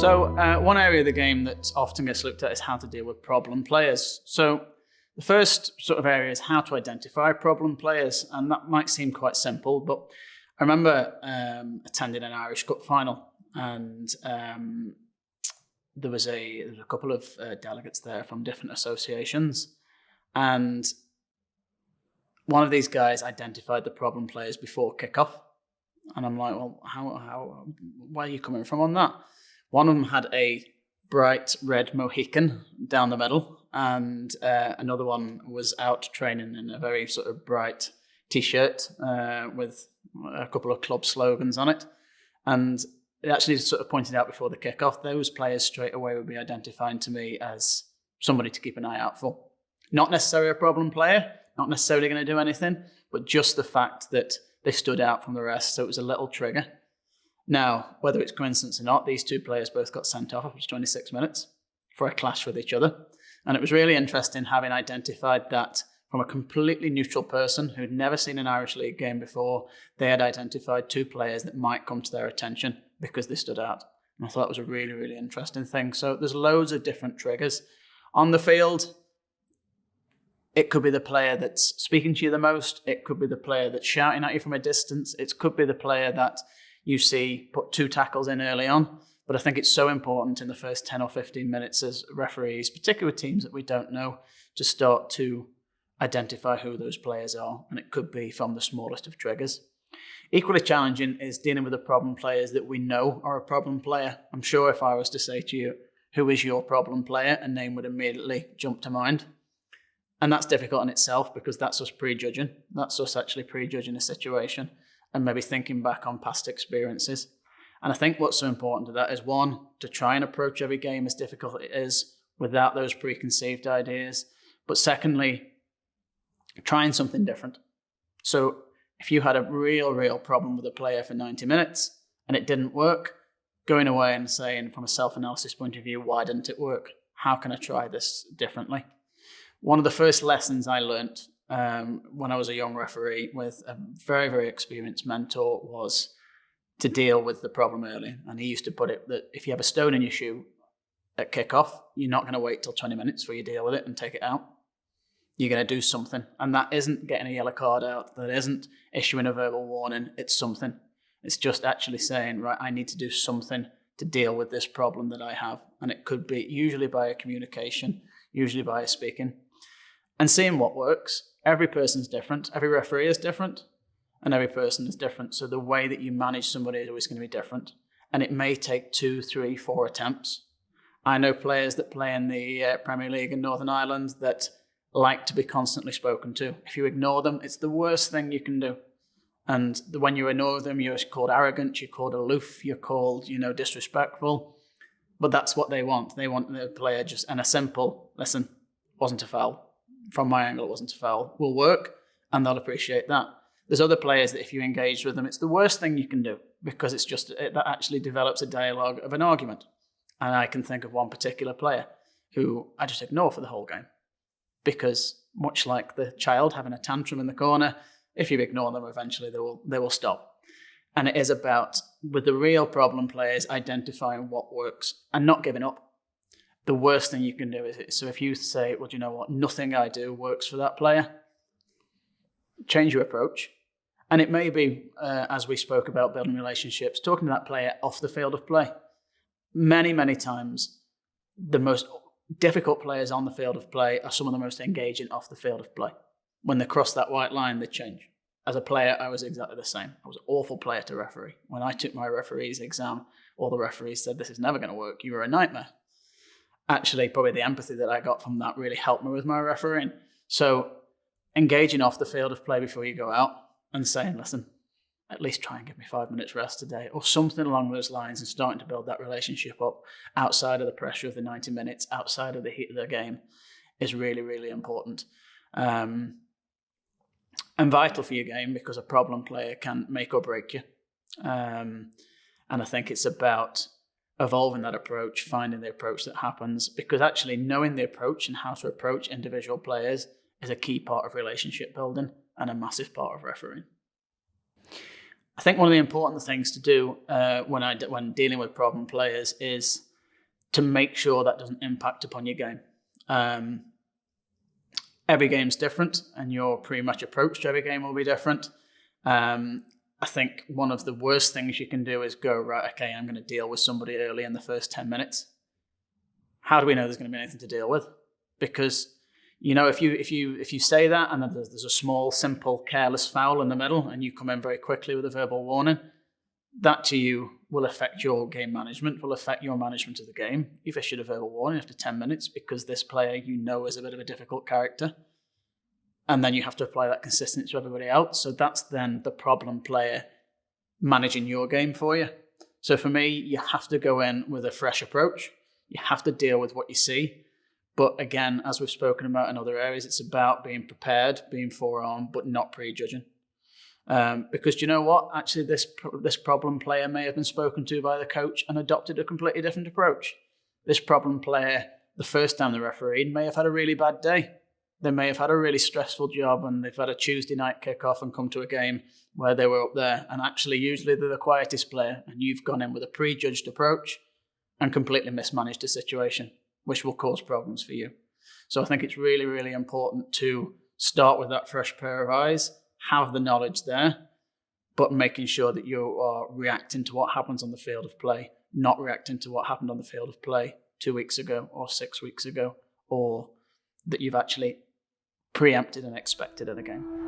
So one area of the game that often gets looked at is how to deal with problem players. So the first sort of area is how to identify problem players, and that might seem quite simple, but I remember attending an Irish Cup final, and there was a couple of delegates there from different associations, and one of these guys identified the problem players before kickoff, and I'm like, well, where are you coming from on that? One of them had a bright red Mohican down the middle, and another one was out training in a very sort of bright T-shirt with a couple of club slogans on it. And it actually sort of pointed out before the kickoff, those players straight away would be identifying to me as somebody to keep an eye out for. Not necessarily a problem player, not necessarily going to do anything, but just the fact that they stood out from the rest, so it was a little trigger. Now, whether it's coincidence or not, these two players both got sent off after 26 minutes for a clash with each other. And it was really interesting having identified that from a completely neutral person who'd never seen an Irish League game before. They had identified two players that might come to their attention because they stood out. And I thought that was a really, really interesting thing. So there's loads of different triggers. On the field, it could be the player that's speaking to you the most. It could be the player that's shouting at you from a distance. It could be the player that you see put two tackles in early on. But I think it's so important in the first 10 or 15 minutes as referees, particularly with teams that we don't know, to start to identify who those players are. And it could be from the smallest of triggers. Equally challenging is dealing with the problem players that we know are a problem player. I'm sure if I was to say to you, who is your problem player? A name would immediately jump to mind. And that's difficult in itself because that's us prejudging. That's us actually prejudging a situation and maybe thinking back on past experiences. And I think what's so important to that is, one, to try and approach every game as difficult as it is without those preconceived ideas. But secondly, trying something different. So if you had a real problem with a player for 90 minutes and it didn't work, going away and saying from a self-analysis point of view, why didn't it work? How can I try this differently? One of the first lessons I learned when I was a young referee with a very, very experienced mentor was to deal with the problem early. And he used to put it that if you have a stone in your shoe at kickoff, you're not going to wait till 20 minutes before you deal with it and take it out. You're going to do something. And that isn't getting a yellow card out. That isn't issuing a verbal warning. It's something. It's just actually saying, right, I need to do something to deal with this problem that I have. And it could be usually by a communication, usually by a speaking, and seeing what works. Every person's different. Every referee is different. And every person is different. So the way that you manage somebody is always going to be different. And it may take 2, 3, 4 attempts. I know players that play in the Premier League in Northern Ireland that like to be constantly spoken to. If you ignore them, it's the worst thing you can do. And when you ignore them, you're called arrogant, you're called aloof, you're called, disrespectful. But that's what they want. They want the player just, and a simple, listen, wasn't a foul. From my angle, it wasn't a foul. Will work, and they'll appreciate that. There's other players that if you engage with them, it's the worst thing you can do because it's just, that actually develops a dialogue of an argument. And I can think of one particular player who I just ignore for the whole game. Because much like the child having a tantrum in the corner, if you ignore them, eventually they will stop. And it is about, with the real problem players, identifying what works and not giving up. The worst thing you can do is, so if you say, well, do you know what, nothing I do works for that player, change your approach. And it may be, as we spoke about building relationships, talking to that player off the field of play. Many, many times, the most difficult players on the field of play are some of the most engaging off the field of play. When they cross that white line, they change. As a player, I was exactly the same. I was an awful player to referee. When I took my referee's exam, all the referees said, this is never going to work. You were a nightmare. Actually, probably the empathy that I got from that really helped me with my refereeing. So engaging off the field of play before you go out and saying, listen, at least try and give me 5 minutes rest today, or something along those lines, and starting to build that relationship up outside of the pressure of the 90 minutes, outside of the heat of the game, is really, really important. And vital for your game, because a problem player can make or break you. And I think it's about evolving that approach, finding the approach that happens, because actually knowing the approach and how to approach individual players is a key part of relationship building and a massive part of refereeing. I think one of the important things to do when dealing with problem players is to make sure that doesn't impact upon your game. Every game's different, and your pre-match approach to every game will be different. I think one of the worst things you can do is go, right, okay, I'm going to deal with somebody early in the first 10 minutes. How do we know there's going to be anything to deal with? Because, if you say that and then there's a small, simple, careless foul in the middle and you come in very quickly with a verbal warning, that to you will affect your game management, will affect your management of the game. You've issued a verbal warning after 10 minutes because this player is a bit of a difficult character. And then you have to apply that consistency to everybody else. So that's then the problem player managing your game for you. So for me, you have to go in with a fresh approach. You have to deal with what you see. But again, as we've spoken about in other areas, it's about being prepared, being forearmed, but not prejudging. Because you know what? Actually, this problem player may have been spoken to by the coach and adopted a completely different approach. This problem player, the first time the referee, may have had a really bad day. They may have had a really stressful job and they've had a Tuesday night kickoff and come to a game where they were up there. And actually, usually they're the quietest player. And you've gone in with a prejudged approach and completely mismanaged a situation, which will cause problems for you. So I think it's really, really important to start with that fresh pair of eyes, have the knowledge there, but making sure that you are reacting to what happens on the field of play, not reacting to what happened on the field of play 2 weeks ago or 6 weeks ago, or that you've actually preempted and expected in a game.